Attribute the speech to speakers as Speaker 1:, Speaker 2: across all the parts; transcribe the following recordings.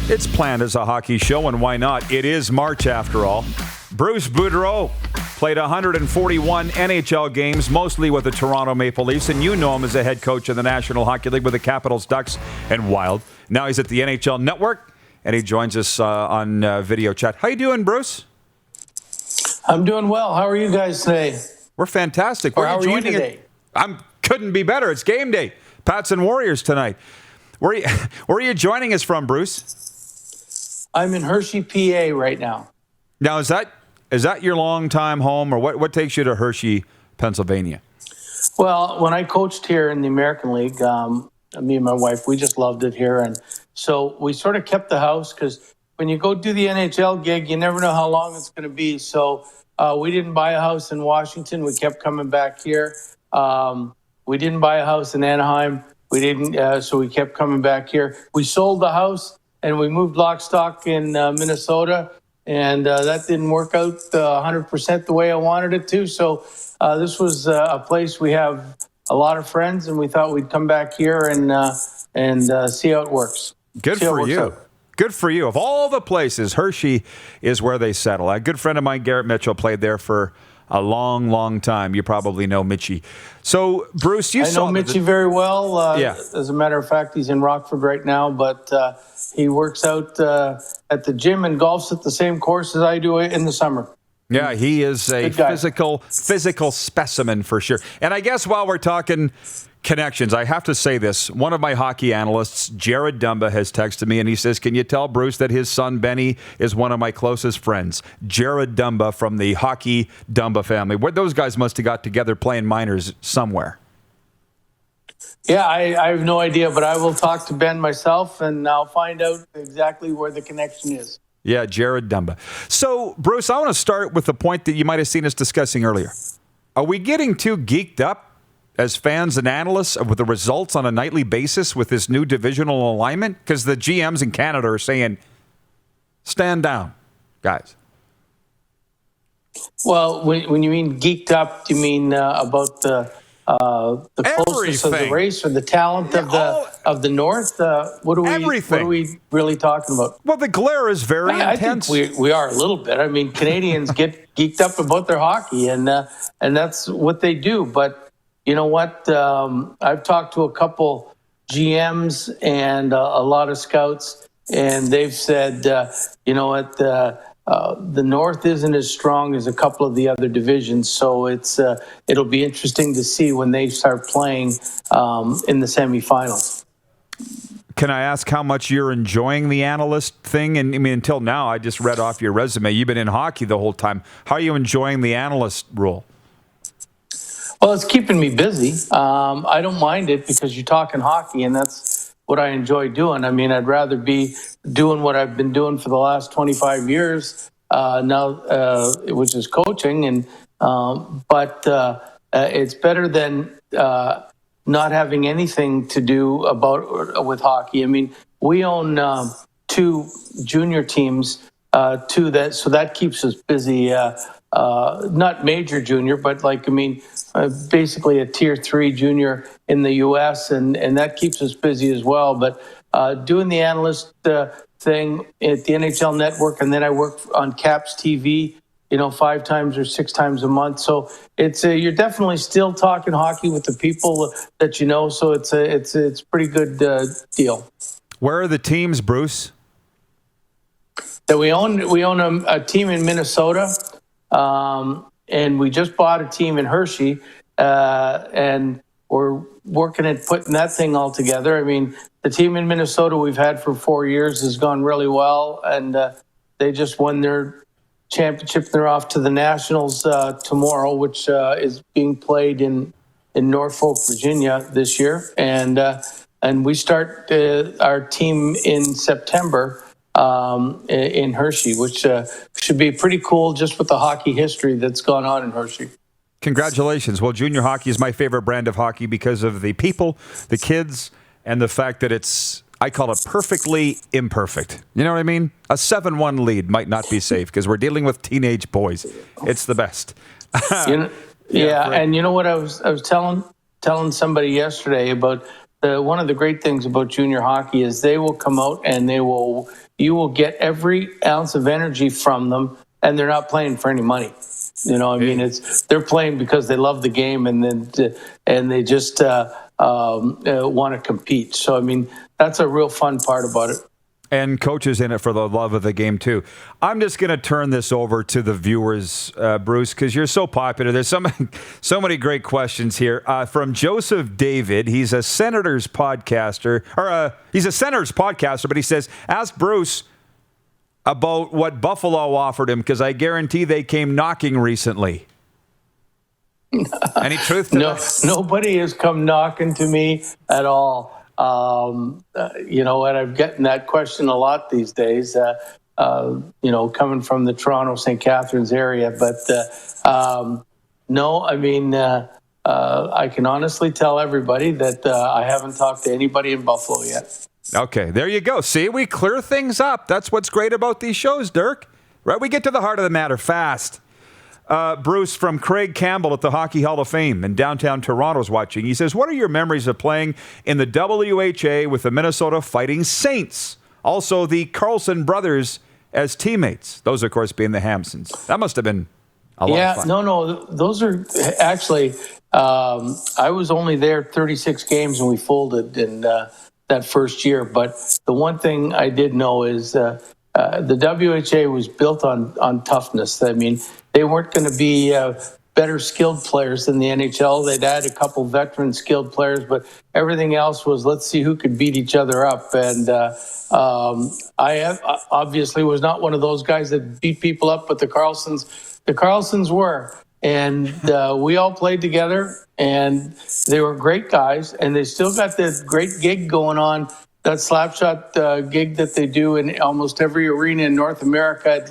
Speaker 1: It's planned as a hockey show, and why not? It is March after all. Bruce Boudreau played 141 NHL games, mostly with the Toronto Maple Leafs, and you know him as a head coach in the National Hockey League with the Capitals, Ducks, and Wild. Now he's at the NHL Network, and he joins us on video chat. How you doing, Bruce?
Speaker 2: I'm doing well. How are you guys today?
Speaker 1: We're fantastic.
Speaker 2: How are you today?
Speaker 1: Couldn't be better. It's game day. Pats and Warriors tonight. Where are you joining us from, Bruce?
Speaker 2: I'm in Hershey, PA right now.
Speaker 1: Now, is that your long-time home, or what takes you to Hershey, Pennsylvania?
Speaker 2: Well, when I coached here in the American League, me and my wife, we just loved it here. And so we sort of kept the house because when you go do the NHL gig, you never know how long it's going to be. So we didn't buy a house in Washington. We kept coming back here. We didn't buy a house in Anaheim. We didn't, so we kept coming back here. We sold the house and we moved lock, stock in Minnesota. And that didn't work out 100% the way I wanted it to. So this was a place we have a lot of friends, and we thought we'd come back here and see how it works.
Speaker 1: Good for you. Good for you. Of all the places, Hershey is where they settle. A good friend of mine, Garrett Mitchell, played there for a long, long time. You probably know Mitchie. So, Bruce, I
Speaker 2: know Mitchie very well.
Speaker 1: Yeah.
Speaker 2: As a matter of fact, he's in Rockford right now, but he works out at the gym and golfs at the same course as I do in the summer.
Speaker 1: Yeah, he is a physical specimen for sure. And I guess while we're talking connections, I have to say this. One of my hockey analysts, Jared Dumba, has texted me, and he says, can you tell Bruce that his son, Benny, is one of my closest friends? Jared Dumba from the Hockey Dumba family. Those guys must have got together playing minors somewhere.
Speaker 2: Yeah, I have no idea, but I will talk to Ben myself, and I'll find out exactly where the connection is.
Speaker 1: Yeah, Jared Dumba. So, Bruce, I want to start with the point that you might have seen us discussing earlier. Are we getting too geeked up as fans and analysts with the results on a nightly basis with this new divisional alignment? Because the GMs in Canada are saying, stand down, guys.
Speaker 2: Well, when you mean geeked up, do you mean about the closeness of the race or the talent of the North? What are we really talking about?
Speaker 1: Well, the glare is very intense.
Speaker 2: I think we are a little bit. I mean, Canadians get geeked up about their hockey, and that's what they do. But you know what? I've talked to a couple GMs and a lot of scouts, and they've said, you know what? The North isn't as strong as a couple of the other divisions, so it'll be interesting to see when they start playing in the semifinals.
Speaker 1: Can I ask how much you're enjoying the analyst thing? And I mean, until now, I just read off your resume. You've been in hockey the whole time. How are you enjoying the analyst role?
Speaker 2: Well, it's keeping me busy. I don't mind it because you're talking hockey, and that's what I enjoy doing. I mean, I'd rather be doing what I've been doing for the last 25 years now, which is coaching. But it's better than not having anything to do with hockey. I mean, we own 2 junior teams, so that keeps us busy. Not major junior, but basically a tier 3 junior in the U.S., and that keeps us busy as well. But doing the analyst thing at the NHL Network, and then I work on Caps TV, 5 times or 6 times a month. So it's you're definitely still talking hockey with the people that you know. So it's a pretty good deal.
Speaker 1: Where are the teams, Bruce?
Speaker 2: That we own a team in Minnesota. And we just bought a team in Hershey, and we're working at putting that thing all together. I mean, the team in Minnesota we've had for 4 years has gone really well, and they just won their championship. They're off to the Nationals tomorrow, which is being played in Norfolk, Virginia this year. And we start our team in September in Hershey, which should be pretty cool just with the hockey history that's gone on in Hershey.
Speaker 1: Congratulations. Well, junior hockey is my favorite brand of hockey because of the people, the kids, and the fact that I call it perfectly imperfect. You know what I mean? A 7-1 lead might not be safe because we're dealing with teenage boys. It's the best.
Speaker 2: And you know what I was telling somebody yesterday about one of the great things about junior hockey is they will come out and you will get every ounce of energy from them, and they're not playing for any money. I mean, they're playing because they love the game, and they just want to compete. So, I mean, that's a real fun part about it.
Speaker 1: And coaches in it for the love of the game, too. I'm just going to turn this over to the viewers, Bruce, because you're so popular. There's so many great questions here. From Joseph David. He's a Senators podcaster, but he says, ask Bruce about what Buffalo offered him, because I guarantee they came knocking recently. Any truth to that?
Speaker 2: Nobody has come knocking to me at all. And I'm getting that question a lot these days, coming from the Toronto, St. Catharines area. But no, I mean, I can honestly tell everybody that I haven't talked to anybody in Buffalo yet.
Speaker 1: Okay, there you go. See, we clear things up. That's what's great about these shows, Dirk. Right? We get to the heart of the matter fast. Bruce, from Craig Campbell at the Hockey Hall of Fame in downtown Toronto's watching. He says, what are your memories of playing in the WHA with the Minnesota Fighting Saints? Also, the Carlson brothers as teammates. Those, of course, being the Hampsons. That must have been a lot of fun.
Speaker 2: No. Those are actually, I was only there 36 games and we folded in that first year. But the one thing I did know is the WHA was built on toughness. I mean, they weren't going to be better skilled players than the NHL. They'd add a couple veteran skilled players, but everything else was, let's see who could beat each other up. And I obviously was not one of those guys that beat people up, but the Carlsons were. And we all played together, and they were great guys, and they still got this great gig going on, that Slapshot gig that they do in almost every arena in North America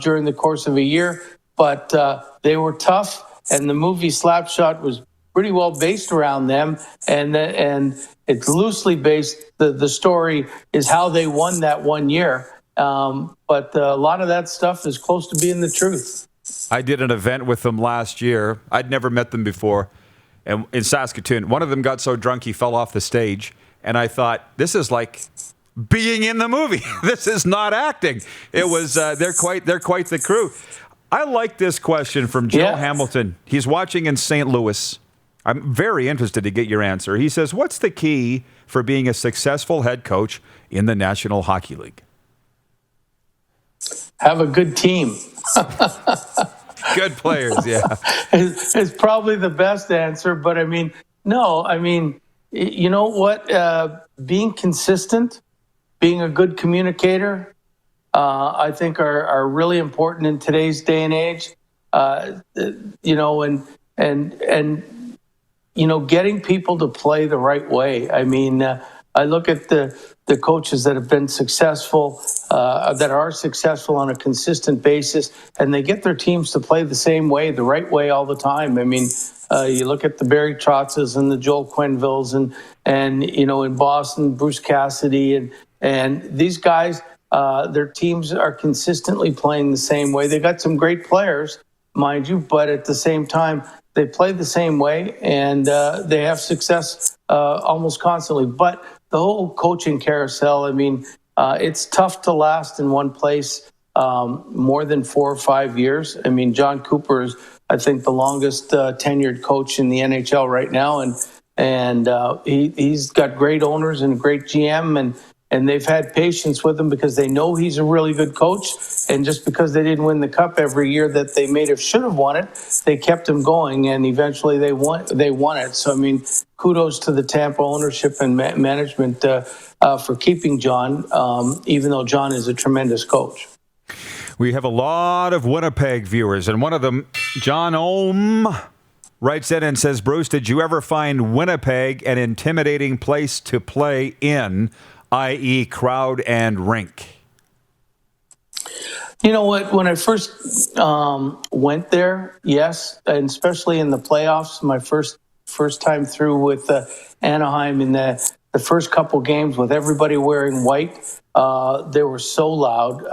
Speaker 2: during the course of a year. But they were tough, and the movie Slapshot was pretty well based around them, and it's loosely based. The story is how they won that one year, but a lot of that stuff is close to being the truth.
Speaker 1: I did an event with them last year. I'd never met them before, and in Saskatoon. One of them got so drunk he fell off the stage. And I thought, this is like being in the movie. This is not acting. It was they're quite the crew. I like this question from Joe Hamilton. He's watching in St. Louis. I'm very interested to get your answer. He says, what's the key for being a successful head coach in the National Hockey League?
Speaker 2: Have a good team.
Speaker 1: Good players, yeah.
Speaker 2: It's probably the best answer, but you know what? Being consistent, being a good communicator, I think are really important in today's day and age. Getting people to play the right way. I mean, I look at the coaches that have been successful, that are successful on a consistent basis, and they get their teams to play the same way, the right way all the time. I mean, you look at the Barry Trotzes and the Joel Quenneville's and in Boston, Bruce Cassidy and these guys, their teams are consistently playing the same way. They got some great players, mind you, but at the same time, they play the same way and they have success almost constantly. But the whole coaching carousel, I mean, it's tough to last in one place more than 4 or 5 years. I mean, John Cooper is, I think, the longest tenured coach in the NHL right now, and he's got great owners and a great GM, and they've had patience with him because they know he's a really good coach. And just because they didn't win the cup every year that they should have won it, they kept him going, and eventually they won it. So I mean, kudos to the Tampa ownership and management for keeping John, even though John is a tremendous coach.
Speaker 1: We have a lot of Winnipeg viewers, and one of them, John Ohm, writes in and says, Bruce, did you ever find Winnipeg an intimidating place to play in, i.e. crowd and rink? You know what? When I first
Speaker 2: Went there, yes, and especially in the playoffs, my first time through with Anaheim in the first couple games with everybody wearing white, they were so loud.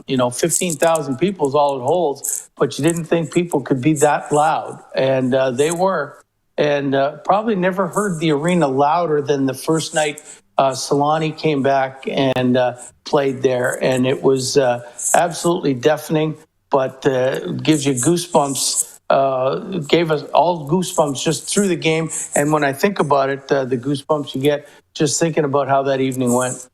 Speaker 2: 15,000 people is all it holds, but you didn't think people could be that loud, and they were. and probably never heard the arena louder than the first night Solani came back and played there. And it was absolutely deafening, but gives you goosebumps. Gave us all goosebumps just through the game. And when I think about it, the goosebumps you get just thinking about how that evening went.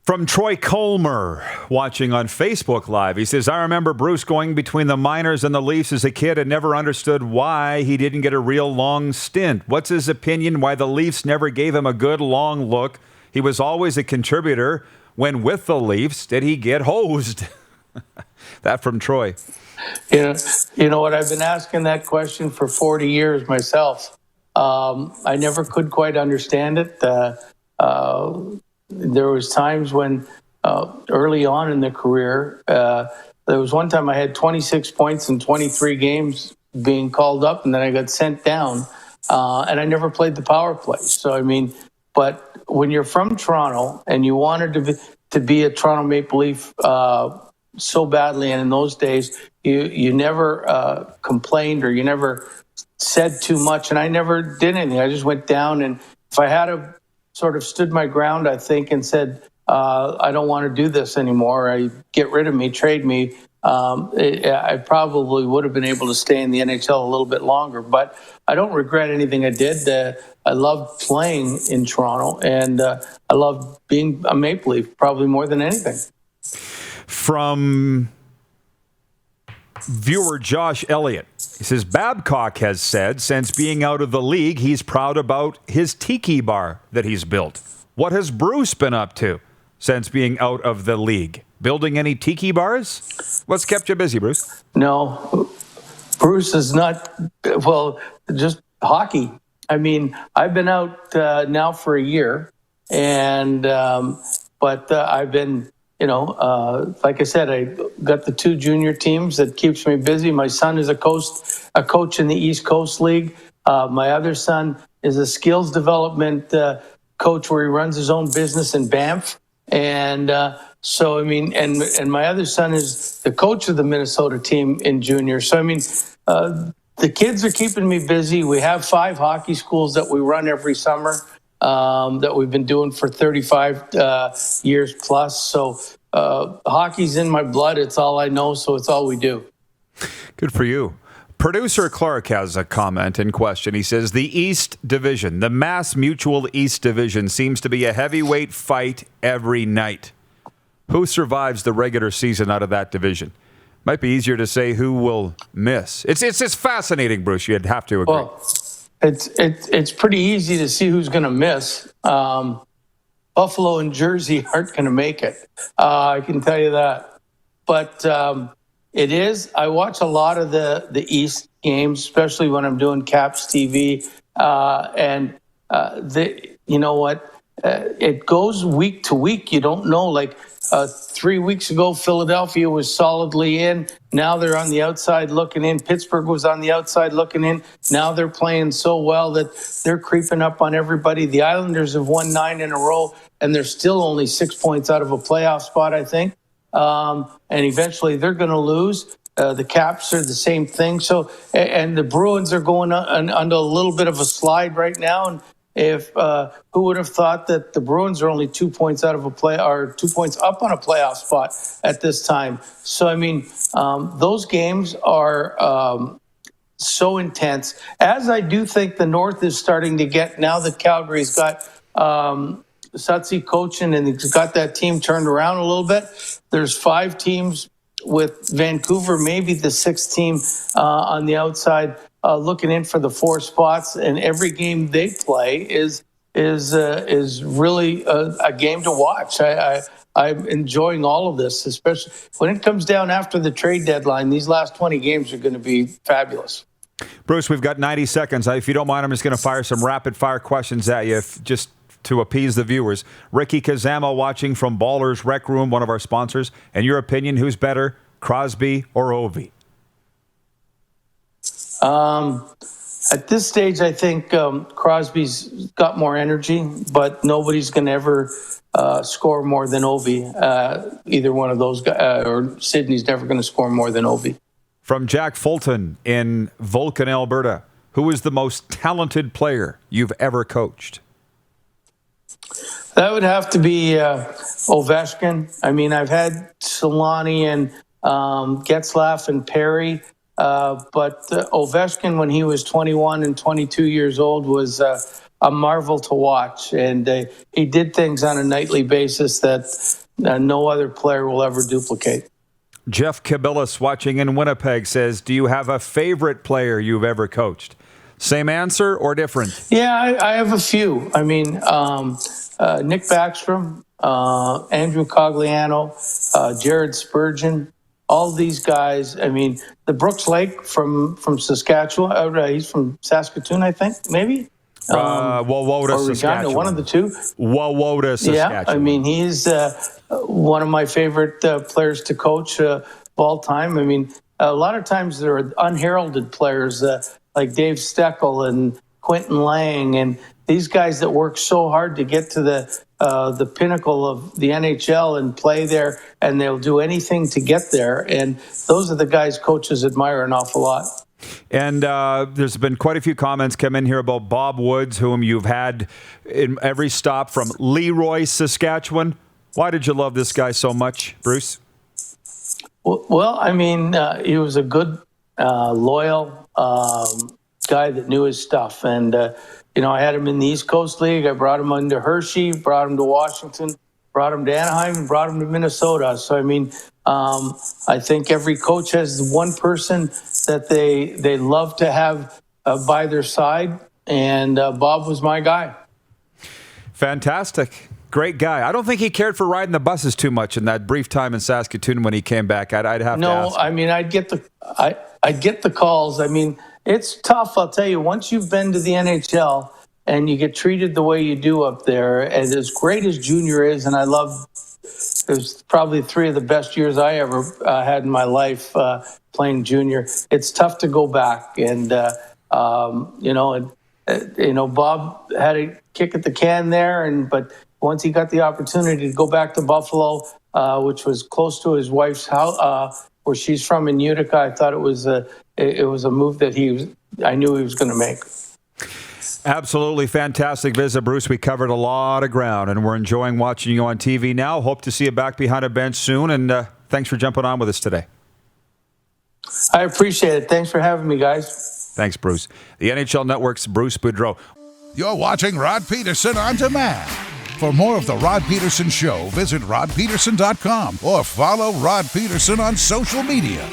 Speaker 1: From Troy Colmer, watching on Facebook Live, he says, I remember Bruce going between the Miners and the Leafs as a kid and never understood why he didn't get a real long stint. What's his opinion why the Leafs never gave him a good long look? He was always a contributor. When with the Leafs, did he get hosed? That from Troy.
Speaker 2: You know what? I've been asking that question for 40 years myself. I never could quite understand it. There was times when early on in the career, there was one time I had 26 points in 23 games being called up, and then I got sent down, and I never played the power play. So, I mean, but when you're from Toronto and you wanted to be a Toronto Maple Leaf so badly, and in those days, you never complained or you never said too much, and I never did anything. I just went down, and if I had a sort of stood my ground, I think, and said, I don't want to do this anymore. Get rid of me, trade me. I probably would have been able to stay in the NHL a little bit longer, but I don't regret anything I did. I loved playing in Toronto, and I loved being a Maple Leaf probably more than anything.
Speaker 1: From viewer Josh Elliott, he says, Babcock has said since being out of the league, he's proud about his tiki bar that he's built. What has Bruce been up to since being out of the league? Building any tiki bars? What's kept you busy, Bruce?
Speaker 2: No, Bruce is not, well, just hockey. I mean, I've been out now for a year, and but I've been, like I said, I got the 2 junior teams that keeps me busy. My son is a coach in the East Coast League. My other son is a skills development coach where he runs his own business in Banff. And so, I mean, and my other son is the coach of the Minnesota team in junior. So, I mean, the kids are keeping me busy. We have 5 hockey schools that we run every summer. That we've been doing for 35 years plus. So hockey's in my blood. It's all I know, so it's all we do.
Speaker 1: Good for you. Producer Clark has a comment in question. He says, the East Division, the Mass Mutual East Division, seems to be a heavyweight fight every night. Who survives the regular season out of that division? Might be easier to say who will miss. It's fascinating, Bruce. You'd have to agree.
Speaker 2: Well, It's pretty easy to see who's going to miss. Buffalo and Jersey aren't going to make it. I can tell you that. But it is. I watch a lot of the East games, especially when I'm doing Caps TV. And you know what? It goes week to week. You don't know. Like 3 weeks ago, Philadelphia was solidly in. Now they're on the outside looking in. Pittsburgh was on the outside looking in. Now they're playing so well that they're creeping up on everybody. The Islanders have won 9 in a row, and they're still only 6 points out of a playoff spot, I think. And eventually they're going to lose. The Caps are the same thing. So, and the Bruins are going under a little bit of a slide right now. And if who would have thought that the Bruins are only 2 points out of a play, or 2 points up on a playoff spot at this time? So, I mean, those games are so intense. As I do think the North is starting to get, now that Calgary's got Sutsy coaching and he's got that team turned around a little bit. There's 5 teams with Vancouver, maybe the 6th team on the outside, looking in for the 4 spots, and every game they play is really a game to watch. I'm enjoying all of this, especially when it comes down after the trade deadline. These last 20 games are going to be fabulous.
Speaker 1: Bruce, we've got 90 seconds. If you don't mind, I'm just going to fire some rapid-fire questions at you, just to appease the viewers. Ricky Kazama watching from Ballers Rec Room, one of our sponsors. And your opinion, who's better, Crosby or Ovi?
Speaker 2: At this stage, I think Crosby's got more energy, but nobody's going to ever score more than Ovi. Either one of those guys, or Sidney's never going to score more than Ovi.
Speaker 1: From Jack Fulton in Vulcan, Alberta. who is the most talented player you've ever coached?
Speaker 2: That would have to be Ovechkin. I mean, I've had Solani and Getzlaf and Perry, but Ovechkin, when he was 21 and 22 years old, was a marvel to watch. And he did things on a nightly basis that no other player will ever duplicate.
Speaker 1: Jeff Kabilis, watching in Winnipeg, says, do you have a favorite player you've ever coached? Same answer or different?
Speaker 2: Yeah, I have a few. I mean, Nick Backstrom, Andrew Cogliano, Jared Spurgeon, all these guys. I mean, the Brooks Lake from Saskatchewan. He's from Saskatoon, I think, maybe.
Speaker 1: Wawota, Saskatchewan.
Speaker 2: One of the two.
Speaker 1: Wawota, Saskatchewan.
Speaker 2: Yeah, I mean, he's one of my favorite players to coach of all time. I mean, a lot of times there are unheralded players like Dave Steckel and Quentin Lang, and these guys that work so hard to get to the pinnacle of the NHL and play there, and they'll do anything to get there. And those are the guys coaches admire an awful lot.
Speaker 1: And there's been quite a few comments come in here about Bob Woods, whom you've had in every stop from Leroy, Saskatchewan. Why did you love this guy so much, Bruce?
Speaker 2: Well, I mean, he was a good, loyal guy that knew his stuff. And, I had him in the East Coast League. I brought him into Hershey, brought him to Washington, brought him to Anaheim, and brought him to Minnesota. So, I mean, I think every coach has one person that they love to have by their side. And Bob was my guy.
Speaker 1: Fantastic. Great guy. I don't think he cared for riding the buses too much in that brief time in Saskatoon when he came back. I'd have to ask.
Speaker 2: No, I mean, I'd get the calls. I mean, it's tough, I'll tell you. Once you've been to the NHL and you get treated the way you do up there, and as great as Junior is, and I love, it was probably 3 of the best years I ever had in my life playing Junior. It's tough to go back, and Bob had a kick at the can there, but once he got the opportunity to go back to Buffalo, which was close to his wife's house, where she's from in Utica, I thought it was a move that I knew he was going to make.
Speaker 1: Absolutely fantastic visit, Bruce. We covered a lot of ground, and we're enjoying watching you on TV now. Hope to see you back behind a bench soon, and thanks for jumping on with us today.
Speaker 2: I appreciate it. Thanks for having me, guys.
Speaker 1: Thanks, Bruce. The NHL Network's Bruce Boudreau.
Speaker 3: You're watching Rod Pedersen On Demand. For more of The Rod Pedersen Show, visit rodpedersen.com or follow Rod Pedersen on social media.